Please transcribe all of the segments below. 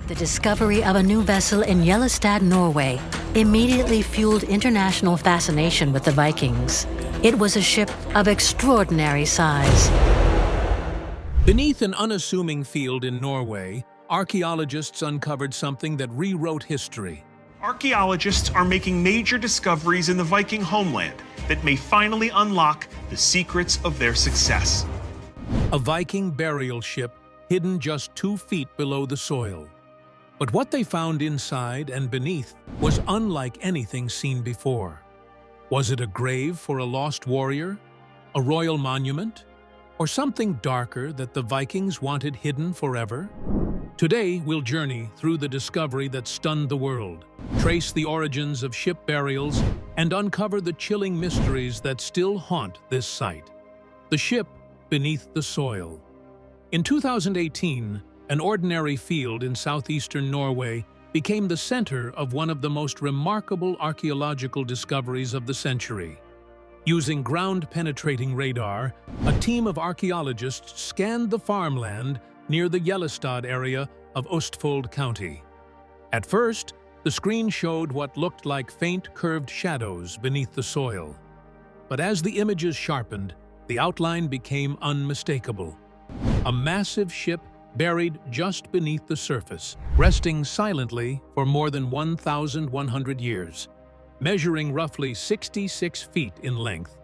The discovery of a new vessel in Gjellestad, Norway, immediately fueled international fascination with the Vikings. It was a ship of extraordinary size. Beneath an unassuming field in Norway, archaeologists uncovered something that rewrote history. Archaeologists are making major discoveries in the Viking homeland that may finally unlock the secrets of their success. A Viking burial ship hidden just 2 feet below the soil. But what they found inside and beneath was unlike anything seen before. Was it a grave for a lost warrior, a royal monument, or something darker that the Vikings wanted hidden forever? Today, we'll journey through the discovery that stunned the world, trace the origins of ship burials, and uncover the chilling mysteries that still haunt this site. The ship beneath the soil. In 2018, an ordinary field in southeastern Norway became the center of one of the most remarkable archaeological discoveries of the century. Using ground-penetrating radar, a team of archaeologists scanned the farmland near the Yellowad area of Østfold County. At first, the screen showed what looked like faint curved shadows beneath the soil. But as the images sharpened, the outline became unmistakable. A massive ship buried just beneath the surface, resting silently for more than 1,100 years. Measuring roughly 66 feet in length,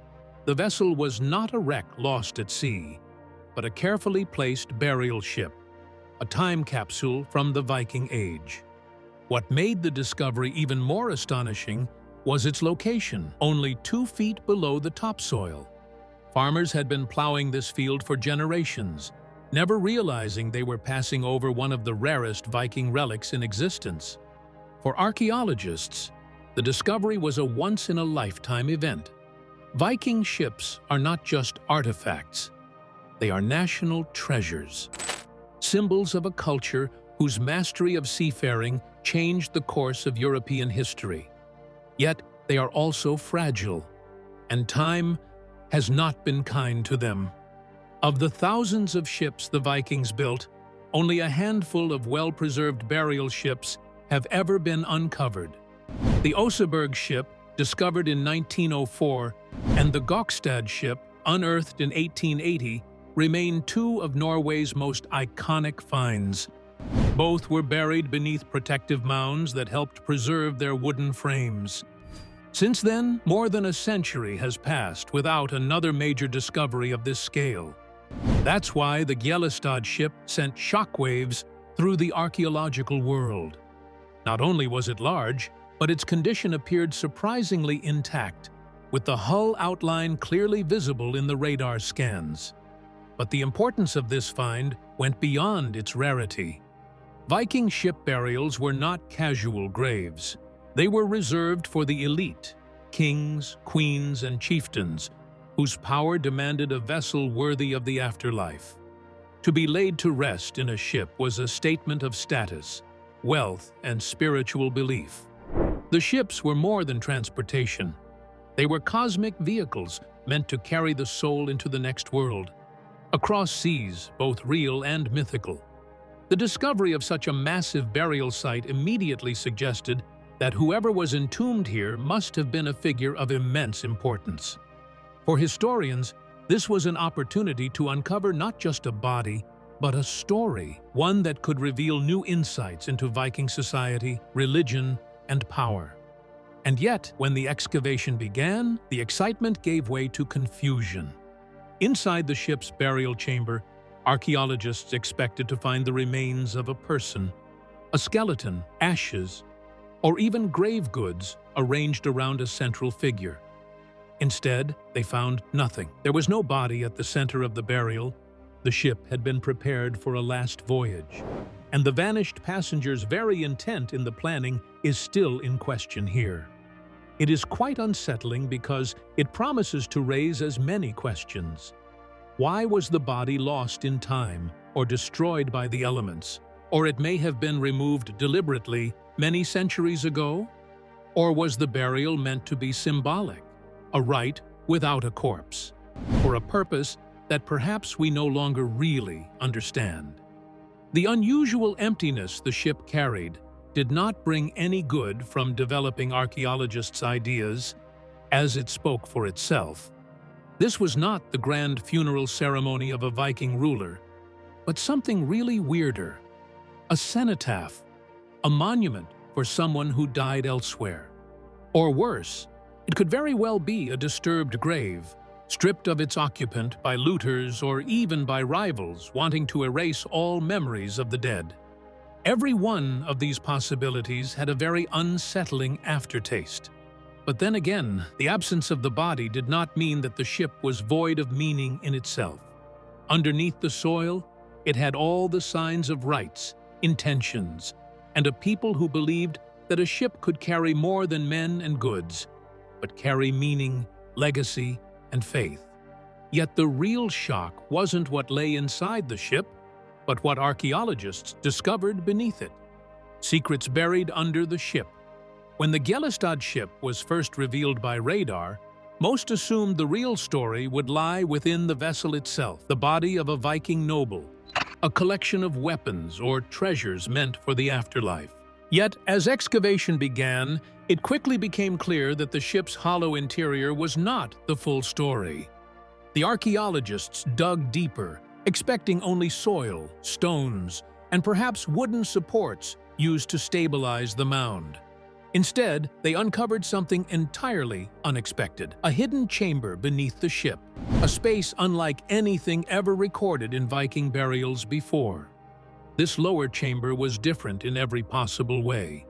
the vessel was not a wreck lost at sea, but a carefully placed burial ship, a time capsule from the Viking Age. What made the discovery even more astonishing was its location, only 2 feet below the topsoil. Farmers had been plowing this field for generations, never realizing they were passing over one of the rarest Viking relics in existence. For archaeologists, the discovery was a once-in-a-lifetime event. Viking ships are not just artifacts, they are national treasures, symbols of a culture whose mastery of seafaring changed the course of European history. Yet they are also fragile, and time has not been kind to them. Of the thousands of ships the Vikings built, only a handful of well-preserved burial ships have ever been uncovered. The Oseberg ship, discovered in 1904, and the Gjellestad ship, unearthed in 1880, remain 2 of Norway's most iconic finds. Both were buried beneath protective mounds that helped preserve their wooden frames. Since then, more than a century has passed without another major discovery of this scale. That's why the Gjellestad ship sent shockwaves through the archaeological world. Not only was it large, but its condition appeared surprisingly intact, with the hull outline clearly visible in the radar scans. But the importance of this find went beyond its rarity. Viking ship burials were not casual graves. They were reserved for the elite, kings, queens, and chieftains, whose power demanded a vessel worthy of the afterlife. To be laid to rest in a ship was a statement of status, wealth, and spiritual belief. The ships were more than transportation. They were cosmic vehicles meant to carry the soul into the next world, across seas, both real and mythical. The discovery of such a massive burial site immediately suggested that whoever was entombed here must have been a figure of immense importance. For historians, this was an opportunity to uncover not just a body, but a story, one that could reveal new insights into Viking society, religion, and power. And yet, when the excavation began, the excitement gave way to confusion. Inside the ship's burial chamber, archaeologists expected to find the remains of a person, a skeleton, ashes, or even grave goods arranged around a central figure. Instead, they found nothing. There was no body at the center of the burial. The ship had been prepared for a last voyage, and the vanished passenger's very intent in the planning is still in question here. It is quite unsettling because it promises to raise as many questions. Why was the body lost in time or destroyed by the elements? Or it may have been removed deliberately many centuries ago? Or was the burial meant to be symbolic, a rite without a corpse, for a purpose that perhaps we no longer really understand? The unusual emptiness the ship carried did not bring any good from developing archaeologists' ideas, as it spoke for itself. This was not the grand funeral ceremony of a Viking ruler, but something really weirder: a cenotaph, a monument for someone who died elsewhere. Or worse, it could very well be a disturbed grave, stripped of its occupant by looters or even by rivals wanting to erase all memories of the dead. Every one of these possibilities had a very unsettling aftertaste. But then again, the absence of the body did not mean that the ship was void of meaning in itself. Underneath the soil, it had all the signs of rights, intentions, and a people who believed that a ship could carry more than men and goods, but carry meaning, legacy, and faith. Yet the real shock wasn't what lay inside the ship, but what archaeologists discovered beneath it. Secrets buried under the ship. When the Gjellestad ship was first revealed by radar, most assumed the real story would lie within the vessel itself, the body of a Viking noble, a collection of weapons or treasures meant for the afterlife. Yet, as excavation began, it quickly became clear that the ship's hollow interior was not the full story. The archaeologists dug deeper, expecting only soil, stones, and perhaps wooden supports used to stabilize the mound. Instead, they uncovered something entirely unexpected: a hidden chamber beneath the ship, a space unlike anything ever recorded in Viking burials before. This lower chamber was different in every possible way.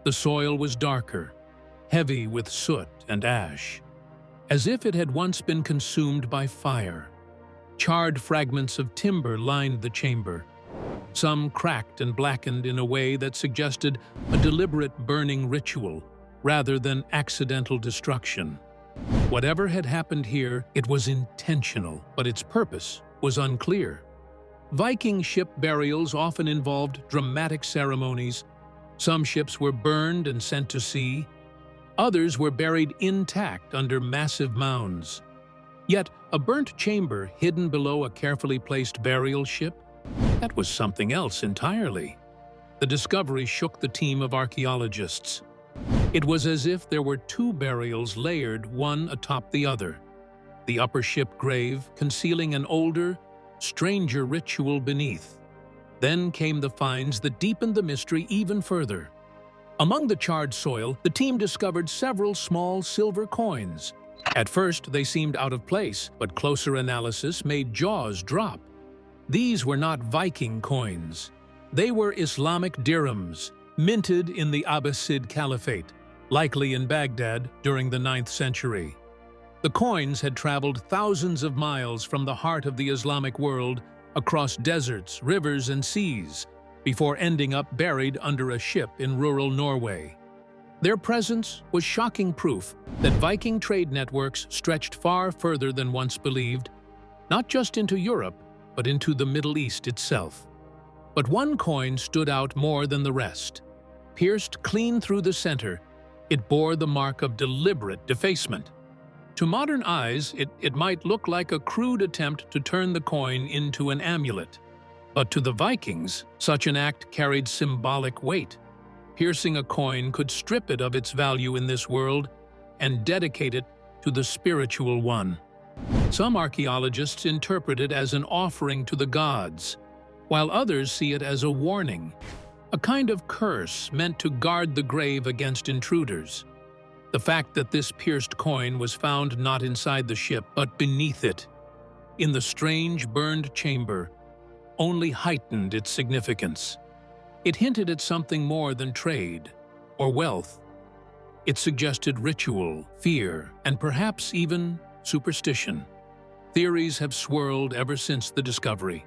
The soil was darker, heavy with soot and ash, as if it had once been consumed by fire. Charred fragments of timber lined the chamber, some cracked and blackened in a way that suggested a deliberate burning ritual rather than accidental destruction. Whatever had happened here, it was intentional, but its purpose was unclear. Viking ship burials often involved dramatic ceremonies. Some ships were burned and sent to sea. Others were buried intact under massive mounds. Yet, a burnt chamber hidden below a carefully placed burial ship? That was something else entirely. The discovery shook the team of archaeologists. It was as if there were two burials layered one atop the other. The upper ship grave concealing an older, stranger ritual beneath. Then came the finds that deepened the mystery even further. Among the charred soil, the team discovered several small silver coins. At first, they seemed out of place, but closer analysis made jaws drop. These were not Viking coins. They were Islamic dirhams, minted in the Abbasid Caliphate, likely in Baghdad during the 9th century. The coins had traveled thousands of miles from the heart of the Islamic world, across deserts, rivers, and seas, before ending up buried under a ship in rural Norway. Their presence was shocking proof that Viking trade networks stretched far further than once believed, not just into Europe, but into the Middle East itself. But one coin stood out more than the rest. Pierced clean through the center, it bore the mark of deliberate defacement. To modern eyes, it might look like a crude attempt to turn the coin into an amulet. But to the Vikings, such an act carried symbolic weight. Piercing a coin could strip it of its value in this world and dedicate it to the spiritual one. Some archaeologists interpret it as an offering to the gods, while others see it as a warning, a kind of curse meant to guard the grave against intruders. The fact that this pierced coin was found not inside the ship, but beneath it, in the strange burned chamber, only heightened its significance. It hinted at something more than trade or wealth. It suggested ritual, fear, and perhaps even superstition. Theories have swirled ever since the discovery.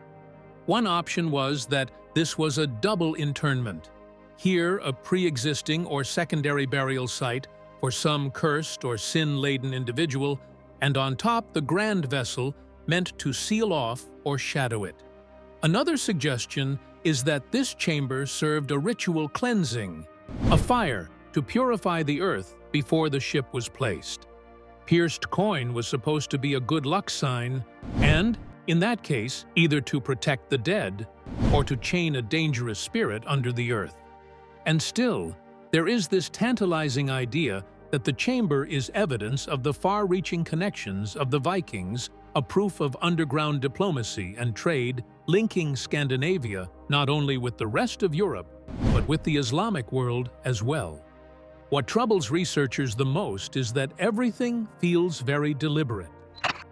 One option was that this was a double internment. Here, a pre-existing or secondary burial site for some cursed or sin-laden individual, and on top the grand vessel meant to seal off or shadow it. Another suggestion is that this chamber served a ritual cleansing, a fire to purify the earth before the ship was placed. Pierced coin was supposed to be a good luck sign, and, In that case, either to protect the dead or to chain a dangerous spirit under the earth. And still, there is this tantalizing idea that the chamber is evidence of the far-reaching connections of the Vikings, a proof of underground diplomacy and trade linking Scandinavia not only with the rest of Europe, but with the Islamic world as well. What troubles researchers the most is that everything feels very deliberate.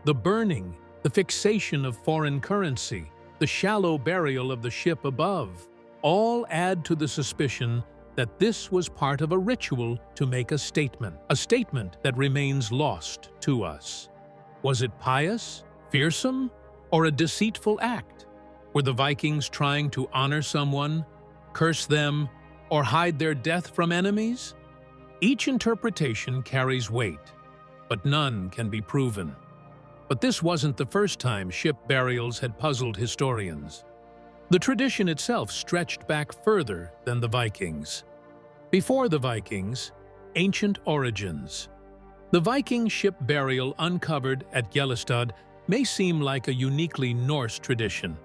The burning, the fixation of foreign currency, the shallow burial of the ship above, all add to the suspicion that this was part of a ritual to make a statement that remains lost to us. Was it pious, fearsome, or a deceitful act? Were the Vikings trying to honor someone, curse them, or hide their death from enemies? Each interpretation carries weight, but none can be proven. But this wasn't the first time ship burials had puzzled historians. The tradition itself stretched back further than the Vikings. Before the Vikings, ancient origins. The Viking ship burial uncovered at Gjellestad may seem like a uniquely Norse tradition,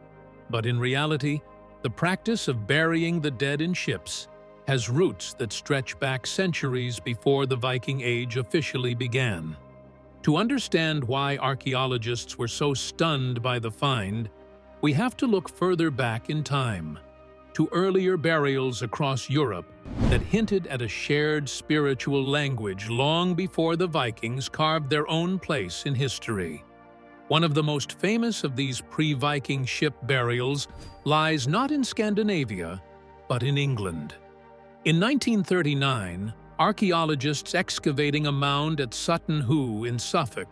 but in reality, the practice of burying the dead in ships has roots that stretch back centuries before the Viking Age officially began. To understand why archaeologists were so stunned by the find, we have to look further back in time, to earlier burials across Europe that hinted at a shared spiritual language long before the Vikings carved their own place in history. One of the most famous of these pre-Viking ship burials lies not in Scandinavia, but in England. In 1939, archaeologists excavating a mound at Sutton Hoo in Suffolk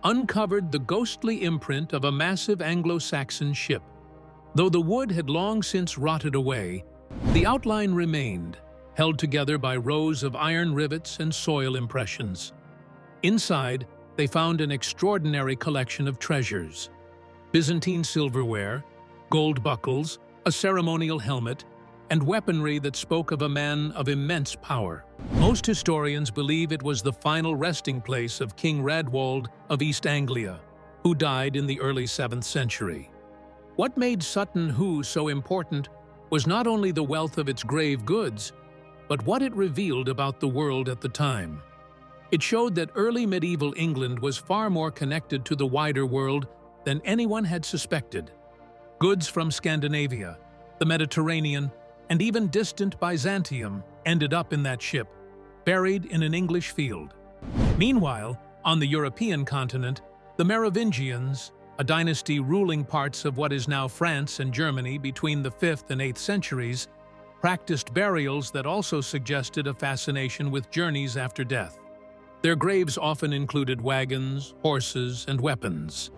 uncovered the ghostly imprint of a massive Anglo-Saxon ship. Though the wood had long since rotted away, the outline remained, held together by rows of iron rivets and soil impressions. Inside, they found an extraordinary collection of treasures: Byzantine silverware, gold buckles, a ceremonial helmet, and weaponry that spoke of a man of immense power. Most historians believe it was the final resting place of King Radwald of East Anglia, who died in the early 7th century. What made Sutton Hoo so important was not only the wealth of its grave goods, but what it revealed about the world at the time. It showed that early medieval England was far more connected to the wider world than anyone had suspected. Goods from Scandinavia, the Mediterranean, and even distant Byzantium ended up in that ship, buried in an English field. Meanwhile, on the European continent, the Merovingians, a dynasty ruling parts of what is now France and Germany between the 5th and 8th centuries, practiced burials that also suggested a fascination with journeys after death. Their graves often included wagons, horses, and weapons.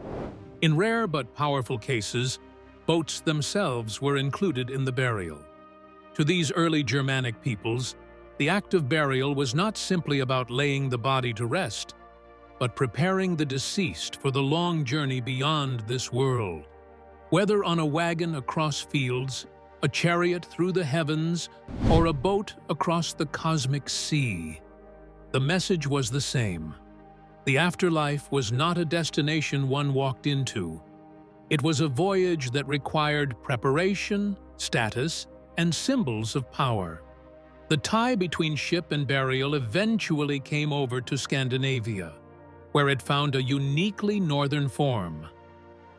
In rare but powerful cases, boats themselves were included in the burial. To these early Germanic peoples, the act of burial was not simply about laying the body to rest, but preparing the deceased for the long journey beyond this world. Whether on a wagon across fields, a chariot through the heavens, or a boat across the cosmic sea, the message was the same. The afterlife was not a destination one walked into. It was a voyage that required preparation, status, and symbols of power. The tie between ship and burial eventually came over to Scandinavia, where it found a uniquely northern form.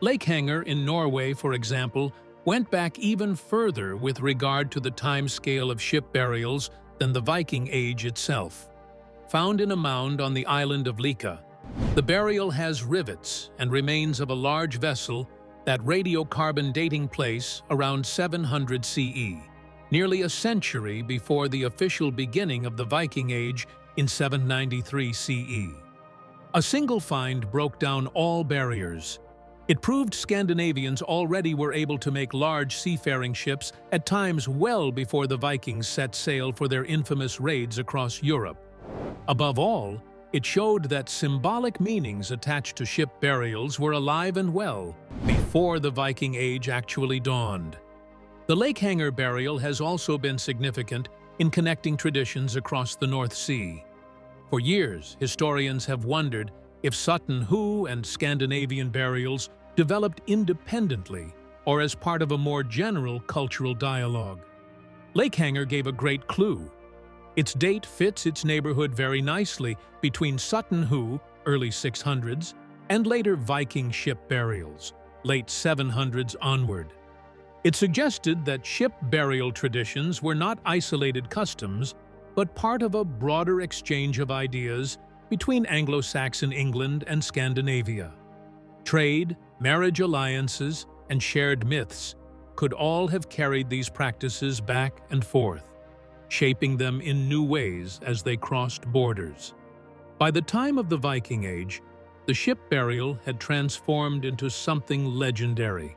Lakehanger in Norway, for example, went back even further with regard to the time scale of ship burials than the Viking Age itself. Found in a mound on the island of Lika, the burial has rivets and remains of a large vessel that radiocarbon dating place around 700 CE, nearly a century before the official beginning of the Viking Age in 793 CE. A single find broke down all barriers. It proved Scandinavians already were able to make large seafaring ships at times well before the Vikings set sail for their infamous raids across Europe. Above all, it showed that symbolic meanings attached to ship burials were alive and well before the Viking Age actually dawned. The Lakehanger burial has also been significant in connecting traditions across the North Sea. For years, historians have wondered if Sutton Hoo and Scandinavian burials developed independently or as part of a more general cultural dialogue. Lakehanger gave a great clue. Its date fits its neighborhood very nicely between Sutton Hoo, early 600s, and later Viking ship burials, late 700s onward. It suggested that ship burial traditions were not isolated customs, but part of a broader exchange of ideas between Anglo-Saxon England and Scandinavia. Trade, marriage alliances, and shared myths could all have carried these practices back and forth, shaping them in new ways as they crossed borders. By the time of the Viking Age, the ship burial had transformed into something legendary,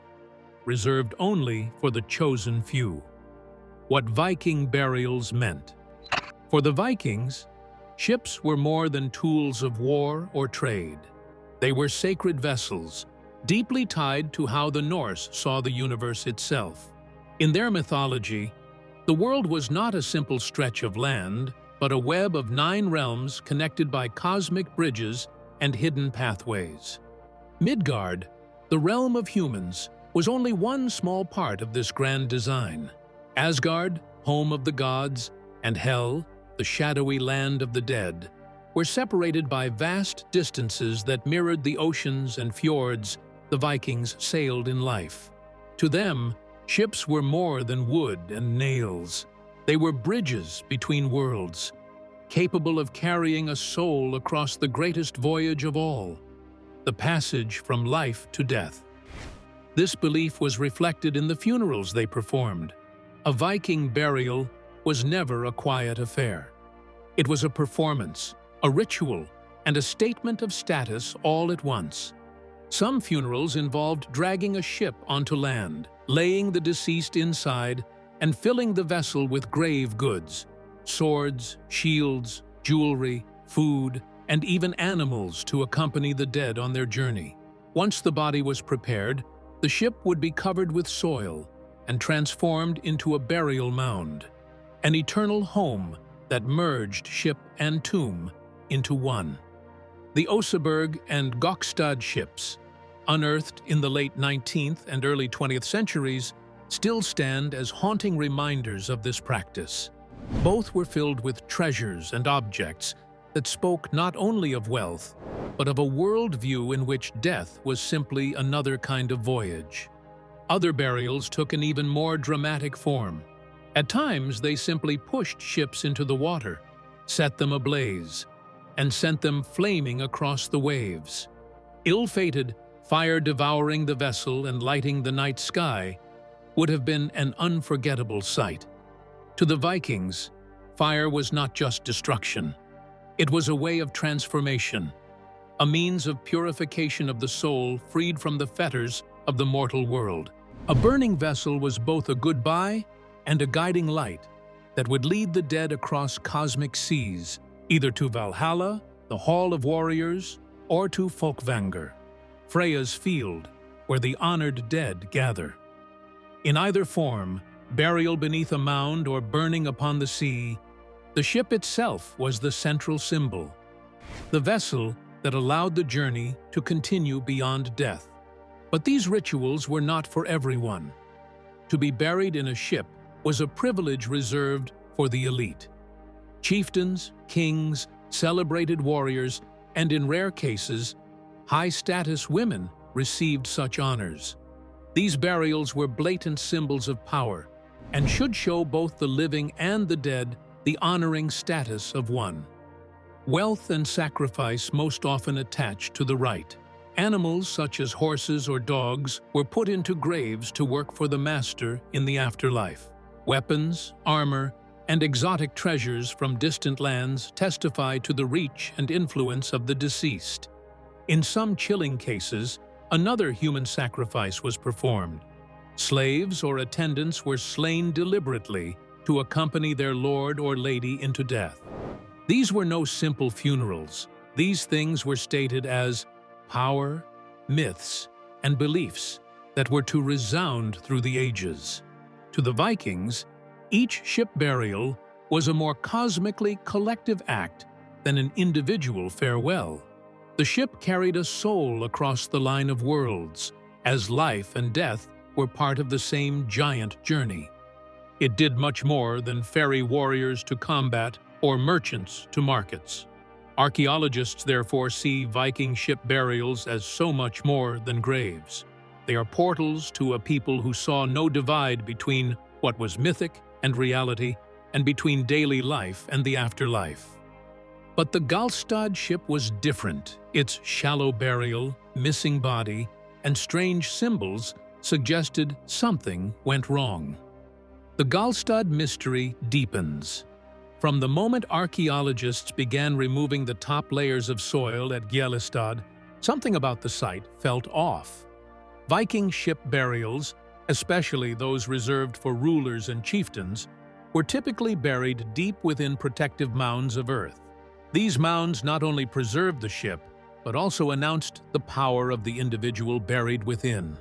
reserved only for the chosen few. What Viking burials meant. For the Vikings, ships were more than tools of war or trade. They were sacred vessels, deeply tied to how the Norse saw the universe itself. In their mythology, the world was not a simple stretch of land, but a web of 9 realms connected by cosmic bridges and hidden pathways. Midgard, the realm of humans, was only one small part of this grand design. Asgard, home of the gods, and Hel, the shadowy land of the dead, were separated by vast distances that mirrored the oceans and fjords the Vikings sailed in life. To them, ships were more than wood and nails. They were bridges between worlds, capable of carrying a soul across the greatest voyage of all, the passage from life to death. This belief was reflected in the funerals they performed. A Viking burial was never a quiet affair. It was a performance, a ritual, and a statement of status all at once. Some funerals involved dragging a ship onto land, laying the deceased inside, and filling the vessel with grave goods, swords, shields, jewelry, food, and even animals to accompany the dead on their journey. Once the body was prepared, the ship would be covered with soil and transformed into a burial mound, an eternal home that merged ship and tomb into one. The Oseberg and Gjellestad ships, unearthed in the late 19th and early 20th centuries, still stand as haunting reminders of this practice. Both were filled with treasures and objects that spoke not only of wealth, but of a worldview in which death was simply another kind of voyage. Other burials took an even more dramatic form. At times, they simply pushed ships into the water, set them ablaze, and sent them flaming across the waves. Ill-fated, fire devouring the vessel and lighting the night sky would have been an unforgettable sight. To the Vikings, fire was not just destruction. It was a way of transformation, a means of purification of the soul freed from the fetters of the mortal world. A burning vessel was both a goodbye and a guiding light that would lead the dead across cosmic seas, either to Valhalla, the Hall of Warriors, or to Folkvanger, Freya's field, where the honored dead gather. In either form, burial beneath a mound or burning upon the sea, the ship itself was the central symbol, the vessel that allowed the journey to continue beyond death. But these rituals were not for everyone. To be buried in a ship was a privilege reserved for the elite. Chieftains, kings, celebrated warriors, and in rare cases, high-status women received such honors. These burials were blatant symbols of power and should show both the living and the dead the honoring status of one. Wealth and sacrifice most often attached to the rite. Animals such as horses or dogs were put into graves to work for the master in the afterlife. Weapons, armor, and exotic treasures from distant lands testify to the reach and influence of the deceased. In some chilling cases, another human sacrifice was performed. Slaves or attendants were slain deliberately to accompany their lord or lady into death. These were no simple funerals. These things were stated as power, myths, and beliefs that were to resound through the ages. To the Vikings, each ship burial was a more cosmically collective act than an individual farewell. The ship carried a soul across the line of worlds, as life and death were part of the same giant journey. It did much more than ferry warriors to combat or merchants to markets. Archaeologists therefore see Viking ship burials as so much more than graves. They are portals to a people who saw no divide between what was mythic and reality, and between daily life and the afterlife. But the Gjellestad ship was different. Its shallow burial, missing body, and strange symbols suggested something went wrong. The Gjellestad mystery deepens. From the moment archaeologists began removing the top layers of soil at Gjellestad, something about the site felt off. Viking ship burials, especially those reserved for rulers and chieftains, were typically buried deep within protective mounds of earth. These mounds not only preserved the ship, but also announced the power of the individual buried within.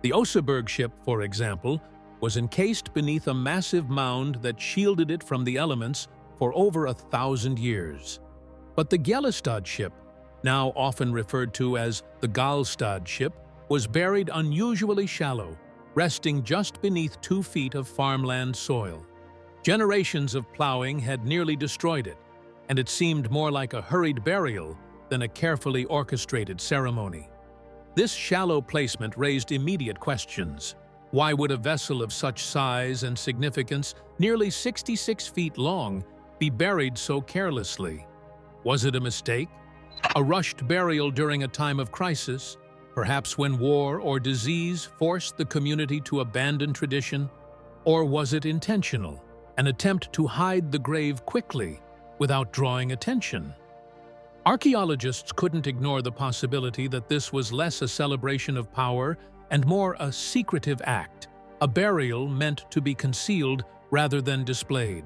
The Oseberg ship, for example, was encased beneath a massive mound that shielded it from the elements for over 1,000 years. But the Gjellestad ship, now often referred to as the Gjellestad ship, was buried unusually shallow, resting just beneath 2 feet of farmland soil. Generations of plowing had nearly destroyed it, and it seemed more like a hurried burial than a carefully orchestrated ceremony. This shallow placement raised immediate questions. Why would a vessel of such size and significance, nearly 66 feet long, be buried so carelessly? Was it a mistake? A rushed burial during a time of crisis? Perhaps when war or disease forced the community to abandon tradition? Or was it intentional, an attempt to hide the grave quickly without drawing attention? Archaeologists couldn't ignore the possibility that this was less a celebration of power and more a secretive act, a burial meant to be concealed rather than displayed.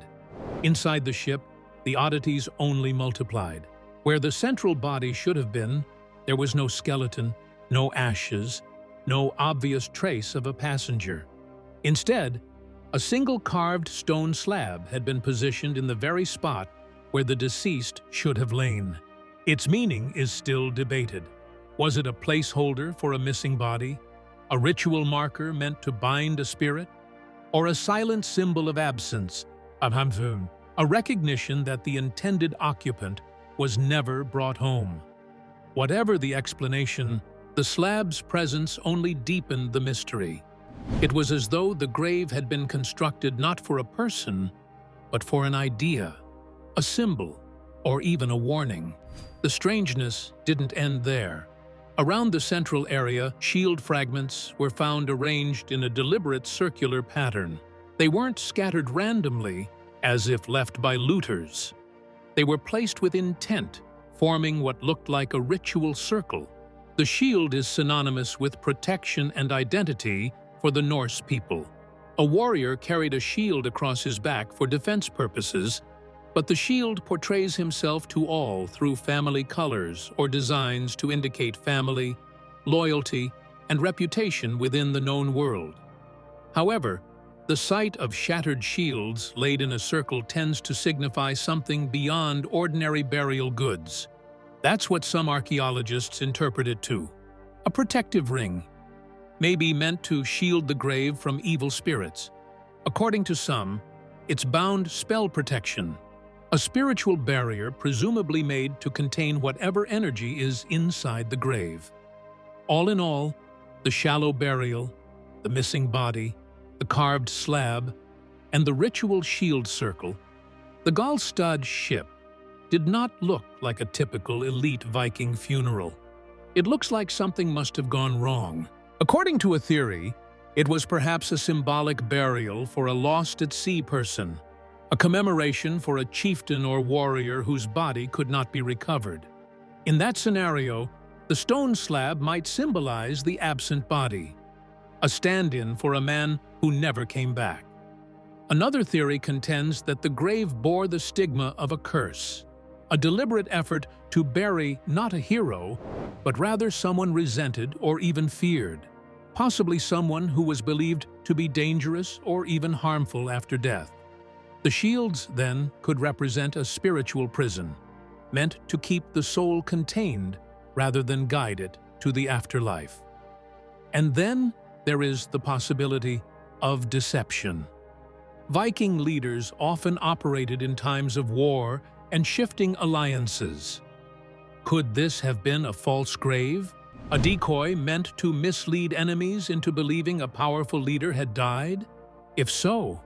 Inside the ship, the oddities only multiplied. Where the central body should have been, there was no skeleton, no ashes, no obvious trace of a passenger. Instead, a single carved stone slab had been positioned in the very spot where the deceased should have lain. Its meaning is still debated. Was it a placeholder for a missing body, a ritual marker meant to bind a spirit, or a silent symbol of absence, a recognition that the intended occupant was never brought home? Whatever the explanation, the slab's presence only deepened the mystery. It was as though the grave had been constructed not for a person, but for an idea, a symbol, or even a warning. The strangeness didn't end there. Around the central area, shield fragments were found arranged in a deliberate circular pattern. They weren't scattered randomly, as if left by looters. They were placed with intent, forming what looked like a ritual circle. The shield is synonymous with protection and identity for the Norse people. A warrior carried a shield across his back for defense purposes, but the shield portrays himself to all through family colors or designs to indicate family, loyalty, and reputation within the known world. However, the sight of shattered shields laid in a circle tends to signify something beyond ordinary burial goods. That's what some archaeologists interpret it to. A protective ring, maybe meant to shield the grave from evil spirits. According to some, it's bound spell protection, a spiritual barrier presumably made to contain whatever energy is inside the grave. All in all, the shallow burial, the missing body, the carved slab, and the ritual shield circle, the Gjellestad ship did not look like a typical elite Viking funeral. It looks like something must have gone wrong. According to a theory, it was perhaps a symbolic burial for a lost-at-sea person, a commemoration for a chieftain or warrior whose body could not be recovered. In that scenario, the stone slab might symbolize the absent body, a stand-in for a man who never came back. Another theory contends that the grave bore the stigma of a curse, a deliberate effort to bury not a hero, but rather someone resented or even feared, possibly someone who was believed to be dangerous or even harmful after death. The shields, then, could represent a spiritual prison, meant to keep the soul contained rather than guide it to the afterlife. And then there is the possibility of deception. Viking leaders often operated in times of war and shifting alliances. Could this have been a false grave? A decoy meant to mislead enemies into believing a powerful leader had died? If so,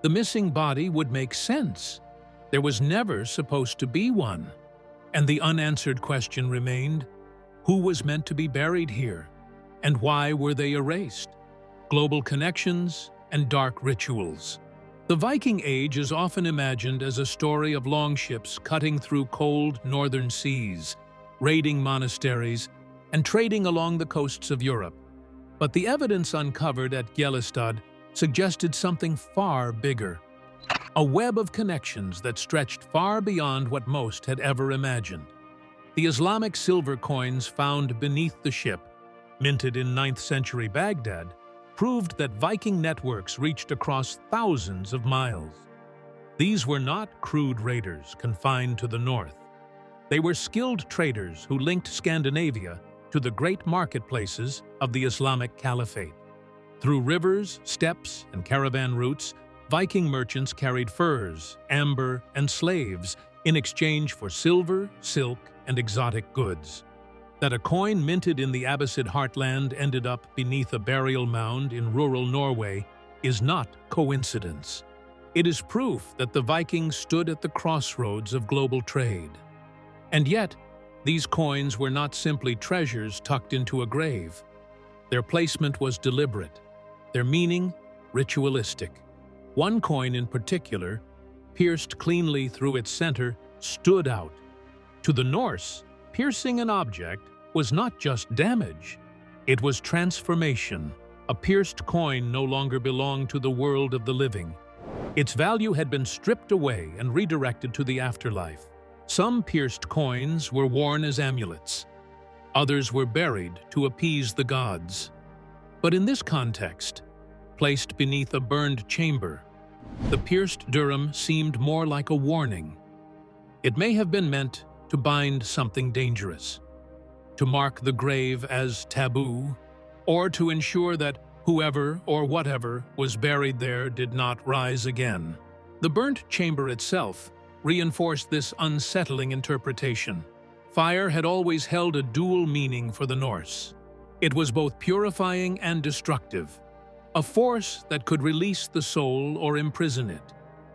the missing body would make sense. There was never supposed to be one. And the unanswered question remained, who was meant to be buried here? And why were they erased? Global connections and dark rituals. The Viking Age is often imagined as a story of longships cutting through cold northern seas, raiding monasteries, and trading along the coasts of Europe. But the evidence uncovered at Gjellestad suggested something far bigger. A web of connections that stretched far beyond what most had ever imagined. The Islamic silver coins found beneath the ship, minted in 9th century Baghdad, proved that Viking networks reached across thousands of miles. These were not crude raiders confined to the north. They were skilled traders who linked Scandinavia to the great marketplaces of the Islamic Caliphate. Through rivers, steppes, and caravan routes, Viking merchants carried furs, amber, and slaves in exchange for silver, silk, and exotic goods. That a coin minted in the Abbasid heartland ended up beneath a burial mound in rural Norway is not coincidence. It is proof that the Vikings stood at the crossroads of global trade. And yet, these coins were not simply treasures tucked into a grave. Their placement was deliberate, their meaning ritualistic. One coin in particular, pierced cleanly through its center, stood out. To the Norse, piercing an object was not just damage, it was transformation. A pierced coin no longer belonged to the world of the living. Its value had been stripped away and redirected to the afterlife. Some pierced coins were worn as amulets. Others were buried to appease the gods. But in this context, placed beneath a burned chamber, the pierced dirham seemed more like a warning. It may have been meant to bind something dangerous, to mark the grave as taboo, or to ensure that whoever or whatever was buried there did not rise again. The burnt chamber itself reinforced this unsettling interpretation. Fire had always held a dual meaning for the Norse. It was both purifying and destructive, a force that could release the soul or imprison it.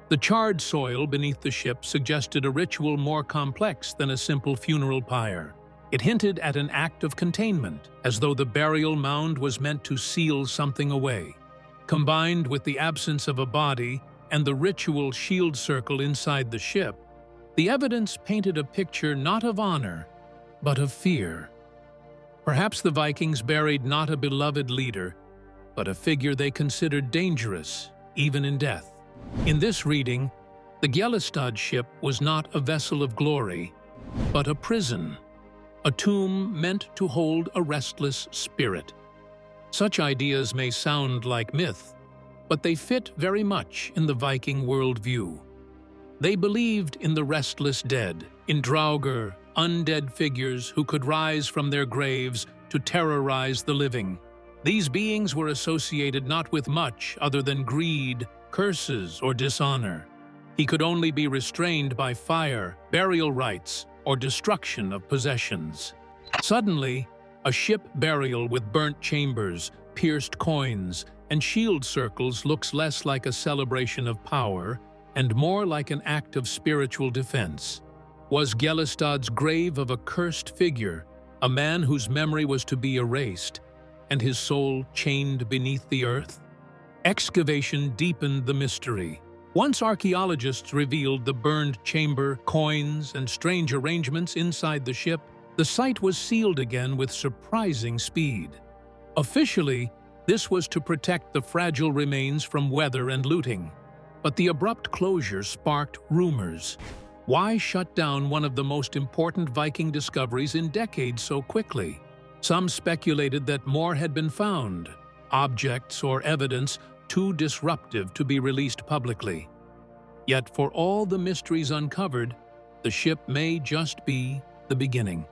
The charred soil beneath the ship suggested a ritual more complex than a simple funeral pyre. It hinted at an act of containment, as though the burial mound was meant to seal something away. Combined with the absence of a body and the ritual shield circle inside the ship, the evidence painted a picture not of honor, but of fear. Perhaps the Vikings buried not a beloved leader, but a figure they considered dangerous, even in death. In this reading, the Gjellestad ship was not a vessel of glory, but a prison, a tomb meant to hold a restless spirit. Such ideas may sound like myth, but they fit very much in the Viking worldview. They believed in the restless dead, in Draugr, undead figures who could rise from their graves to terrorize the living. These beings were associated not with much other than greed, curses, or dishonor. He could only be restrained by fire, burial rites, or destruction of possessions. Suddenly, a ship burial with burnt chambers, pierced coins, and shield circles looks less like a celebration of power and more like an act of spiritual defense. Was Gjellestad's grave of a cursed figure, a man whose memory was to be erased, and his soul chained beneath the earth? Excavation deepened the mystery. Once archaeologists revealed the burned chamber, coins, and strange arrangements inside the ship, the site was sealed again with surprising speed. Officially, this was to protect the fragile remains from weather and looting. But the abrupt closure sparked rumors. Why shut down one of the most important Viking discoveries in decades so quickly? Some speculated that more had been found, objects or evidence too disruptive to be released publicly. Yet for all the mysteries uncovered, the ship may just be the beginning.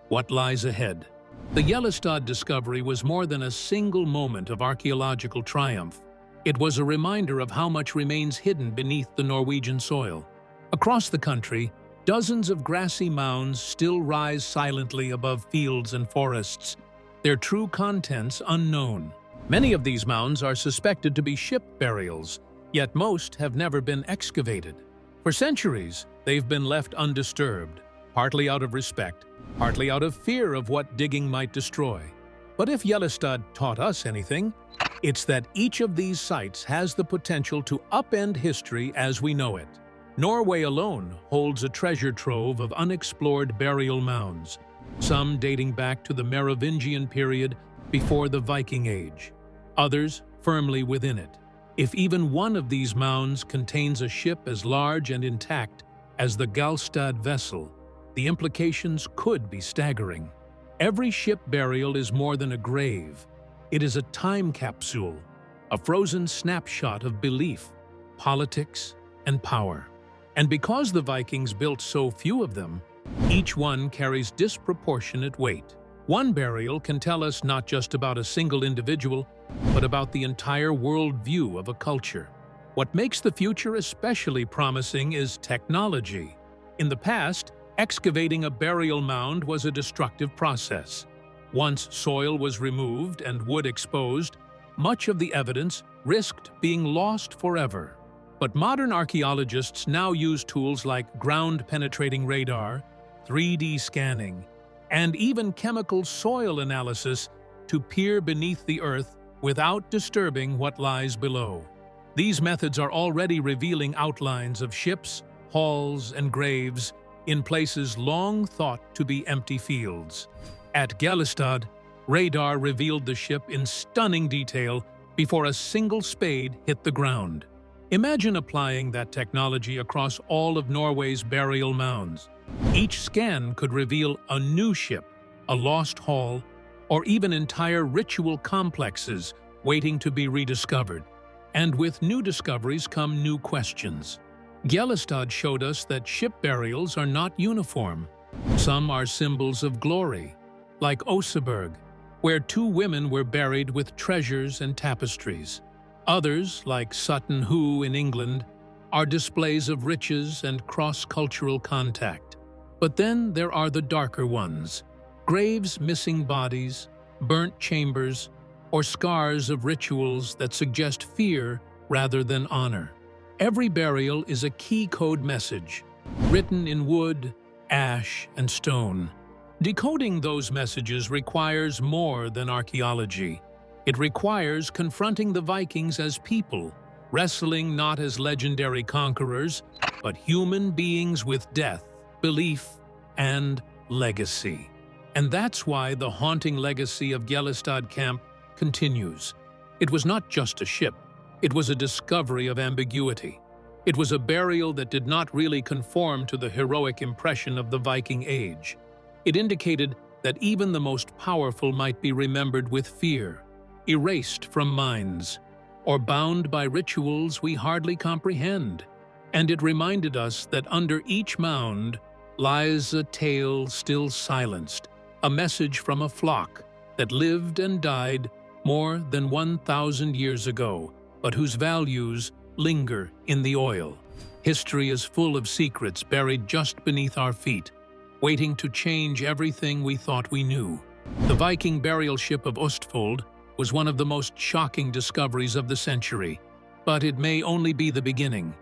What lies ahead? The Gjellestad discovery was more than a single moment of archaeological triumph. It was a reminder of how much remains hidden beneath the Norwegian soil. Across the country, dozens of grassy mounds still rise silently above fields and forests, their true contents unknown. Many of these mounds are suspected to be ship burials, yet most have never been excavated. For centuries, they've been left undisturbed, partly out of respect, partly out of fear of what digging might destroy. But if Yellowstad taught us anything, it's that each of these sites has the potential to upend history as we know it. Norway alone holds a treasure trove of unexplored burial mounds, some dating back to the Merovingian period before the Viking Age, others firmly within it. If even one of these mounds contains a ship as large and intact as the Gjellestad vessel, the implications could be staggering. Every ship burial is more than a grave. It is a time capsule, a frozen snapshot of belief, politics, and power. And because the Vikings built so few of them, each one carries disproportionate weight. One burial can tell us not just about a single individual, but about the entire worldview of a culture. What makes the future especially promising is technology. In the past, excavating a burial mound was a destructive process. Once soil was removed and wood exposed, much of the evidence risked being lost forever. But modern archaeologists now use tools like ground-penetrating radar, 3D scanning, and even chemical soil analysis to peer beneath the earth without disturbing what lies below. These methods are already revealing outlines of ships, halls, and graves in places long thought to be empty fields. At Gjellestad, radar revealed the ship in stunning detail before a single spade hit the ground. Imagine applying that technology across all of Norway's burial mounds. Each scan could reveal a new ship, a lost hall, or even entire ritual complexes waiting to be rediscovered. And with new discoveries come new questions. Gjellestad showed us that ship burials are not uniform. Some are symbols of glory, like Oseberg, where 2 women were buried with treasures and tapestries. Others, like Sutton Hoo in England, are displays of riches and cross-cultural contact. But then there are the darker ones, graves missing bodies, burnt chambers, or scars of rituals that suggest fear rather than honor. Every burial is a key code message, written in wood, ash, and stone. Decoding those messages requires more than archaeology. It requires confronting the Vikings as people, wrestling not as legendary conquerors, but human beings with death, belief, and legacy. And that's why the haunting legacy of Gjellestad Camp continues. It was not just a ship. It was a discovery of ambiguity. It was a burial that did not really conform to the heroic impression of the Viking Age. It indicated that even the most powerful might be remembered with fear, erased from minds, or bound by rituals we hardly comprehend. And it reminded us that under each mound lies a tale still silenced, a message from a flock that lived and died more than 1,000 years ago, but whose values linger in the oil. History is full of secrets buried just beneath our feet, waiting to change everything we thought we knew. The Viking burial ship of Østfold was one of the most shocking discoveries of the century, but it may only be the beginning.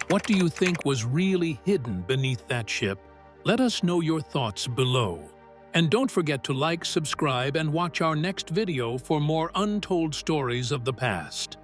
What do you think was really hidden beneath that ship? Let us know your thoughts below. And don't forget to like, subscribe, and watch our next video for more untold stories of the past.